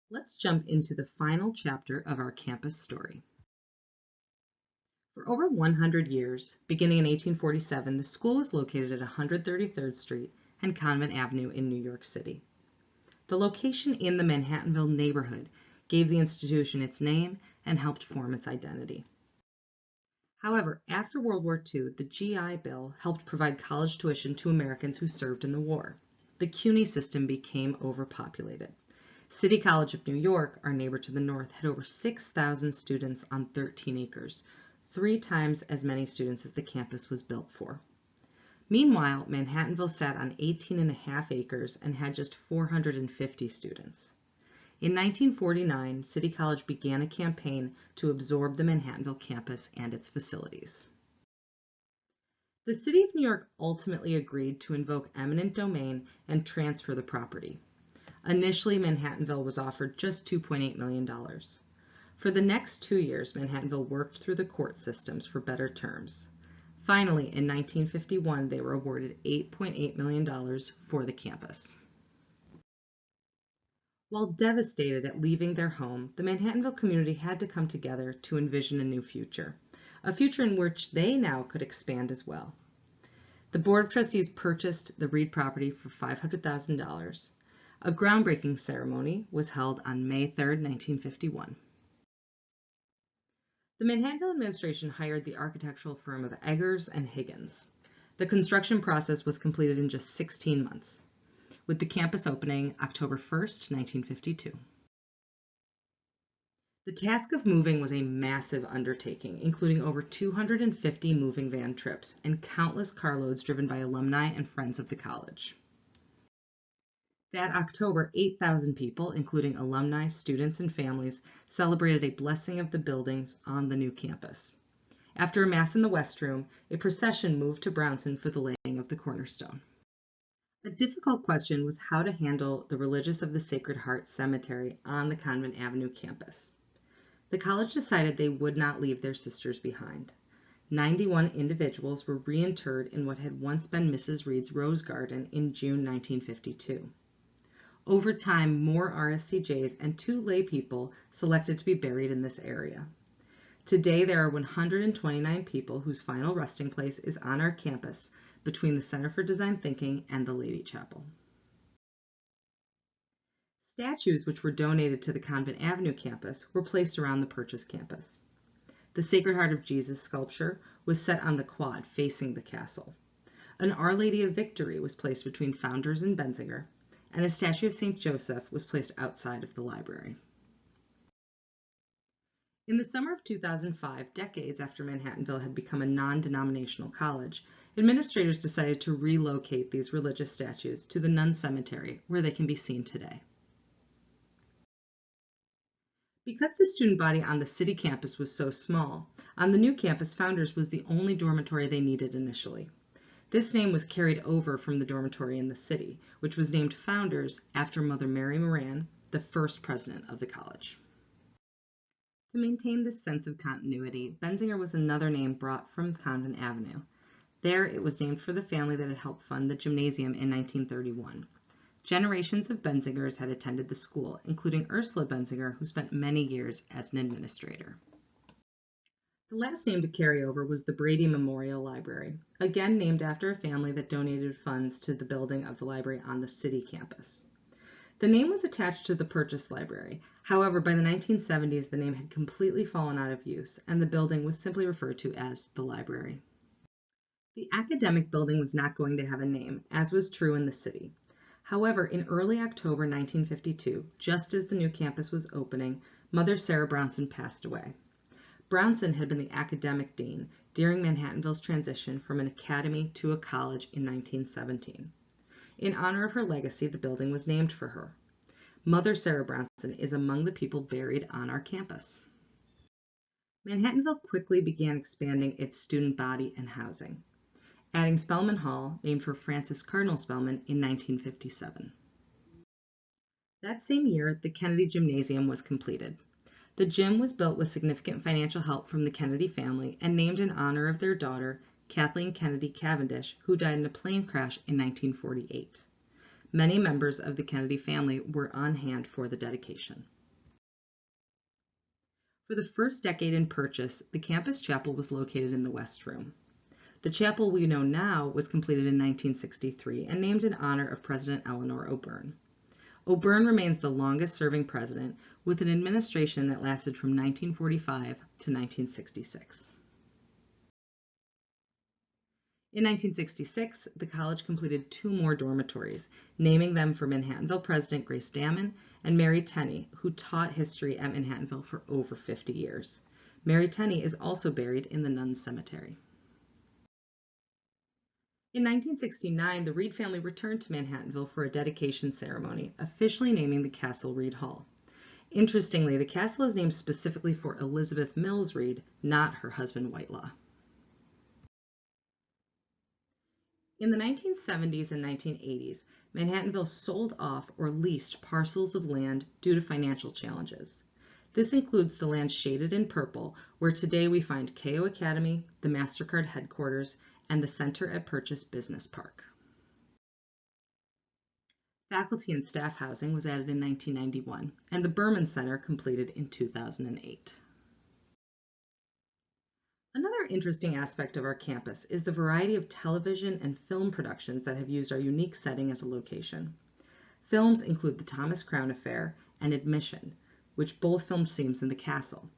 Let's jump into the final chapter of our campus story. For over 100 years, beginning in 1847, the school was located at 133rd Street and Convent Avenue in New York City. The location in the Manhattanville neighborhood gave the institution its name and helped form its identity. However, after World War II, the GI Bill helped provide college tuition to Americans who served in the war. The CUNY system became overpopulated. City College of New York, our neighbor to the north, had over 6,000 students on 13 acres, 3 times as many students as the campus was built for. Meanwhile, Manhattanville sat on 18.5 acres and had just 450 students. In 1949, City College began a campaign to absorb the Manhattanville campus and its facilities. The City of New York ultimately agreed to invoke eminent domain and transfer the property. Initially, Manhattanville was offered just $2.8 million. For the next 2 years, Manhattanville worked through the court systems for better terms. Finally, in 1951, they were awarded $8.8 million for the campus. While devastated at leaving their home, the Manhattanville community had to come together to envision a new future, a future in which they now could expand as well. The Board of Trustees purchased the Reed property for $500,000. A groundbreaking ceremony was held on May 3, 1951. The Manhattanville administration hired the architectural firm of Eggers and Higgins. The construction process was completed in just 16 months, with the campus opening October 1, 1952. The task of moving was a massive undertaking, including over 250 moving van trips and countless carloads driven by alumni and friends of the college. That October, 8,000 people, including alumni, students, and families, celebrated a blessing of the buildings on the new campus. After a mass in the West Room, a procession moved to Brownson for the laying of the cornerstone. A difficult question was how to handle the Religious of the Sacred Heart Cemetery on the Convent Avenue campus. The college decided they would not leave their sisters behind. 91 individuals were reinterred in what had once been Mrs. Reed's Rose Garden in June 1952. Over time, more RSCJs and 2 lay people selected to be buried in this area. Today, there are 129 people whose final resting place is on our campus between the Center for Design Thinking and the Lady Chapel. Statues which were donated to the Convent Avenue campus were placed around the Purchase campus. The Sacred Heart of Jesus sculpture was set on the quad facing the castle. An Our Lady of Victory was placed between Founders and Benzinger, and a statue of St. Joseph was placed outside of the library. In the summer of 2005, decades after Manhattanville had become a non-denominational college, administrators decided to relocate these religious statues to the Nun Cemetery, where they can be seen today. Because the student body on the city campus was so small, on the new campus, Founders was the only dormitory they needed initially. This name was carried over from the dormitory in the city, which was named Founders after Mother Mary Moran, the first president of the college. To maintain this sense of continuity, Benzinger was another name brought from Convent Avenue. There, it was named for the family that had helped fund the gymnasium in 1931. Generations of Benzingers had attended the school, including Ursula Benzinger, who spent many years as an administrator. The last name to carry over was the Brady Memorial Library, again named after a family that donated funds to the building of the library on the city campus. The name was attached to the Purchase Library. However, by the 1970s, the name had completely fallen out of use, and the building was simply referred to as the library. The academic building was not going to have a name, as was true in the city. However, in early October 1952, just as the new campus was opening, Mother Sarah Brownson passed away. Brownson had been the academic dean during Manhattanville's transition from an academy to a college in 1917. In honor of her legacy, the building was named for her. Mother Sarah Brownson is among the people buried on our campus. Manhattanville quickly began expanding its student body and housing, adding Spelman Hall, named for Francis Cardinal Spelman, in 1957. That same year, the Kennedy Gymnasium was completed. The gym was built with significant financial help from the Kennedy family and named in honor of their daughter, Kathleen Kennedy Cavendish, who died in a plane crash in 1948. Many members of the Kennedy family were on hand for the dedication. For the first decade in purchase, the campus chapel was located in the West Room. The chapel we know now was completed in 1963 and named in honor of President Eleanor O'Byrne. O'Byrne remains the longest-serving president, with an administration that lasted from 1945 to 1966. In 1966, the college completed 2 more dormitories, naming them for Manhattanville President Grace Damon and Mary Tenney, who taught history at Manhattanville for over 50 years. Mary Tenney is also buried in the Nuns Cemetery. In 1969, the Reed family returned to Manhattanville for a dedication ceremony, officially naming the castle Reed Hall. Interestingly, the castle is named specifically for Elizabeth Mills Reed, not her husband Whitelaw. In the 1970s and 1980s, Manhattanville sold off or leased parcels of land due to financial challenges. This includes the land shaded in purple, where today we find KO Academy, the MasterCard headquarters, and the Center at Purchase Business Park. Faculty and staff housing was added in 1991, and the Berman Center completed in 2008. Another interesting aspect of our campus is the variety of television and film productions that have used our unique setting as a location. Films include The Thomas Crown Affair and Admission, which both filmed scenes in the castle.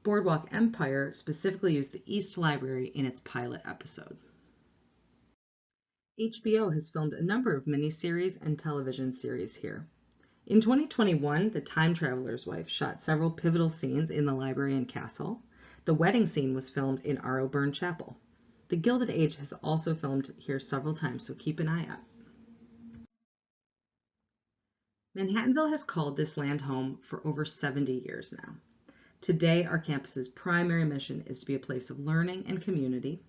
Boardwalk Empire specifically used the East Library in its pilot episode. HBO has filmed a number of miniseries and television series here. In 2021, The Time Traveler's Wife shot several pivotal scenes in the library and castle. The wedding scene was filmed in R. O'Byrne Chapel. The Gilded Age has also filmed here several times, so keep an eye out. Manhattanville has called this land home for over 70 years now. Today, our campus's primary mission is to be a place of learning and community,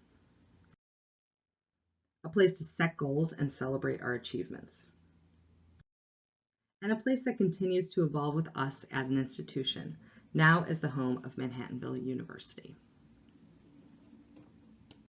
a place to set goals and celebrate our achievements, and a place that continues to evolve with us as an institution, now as the home of Manhattanville University.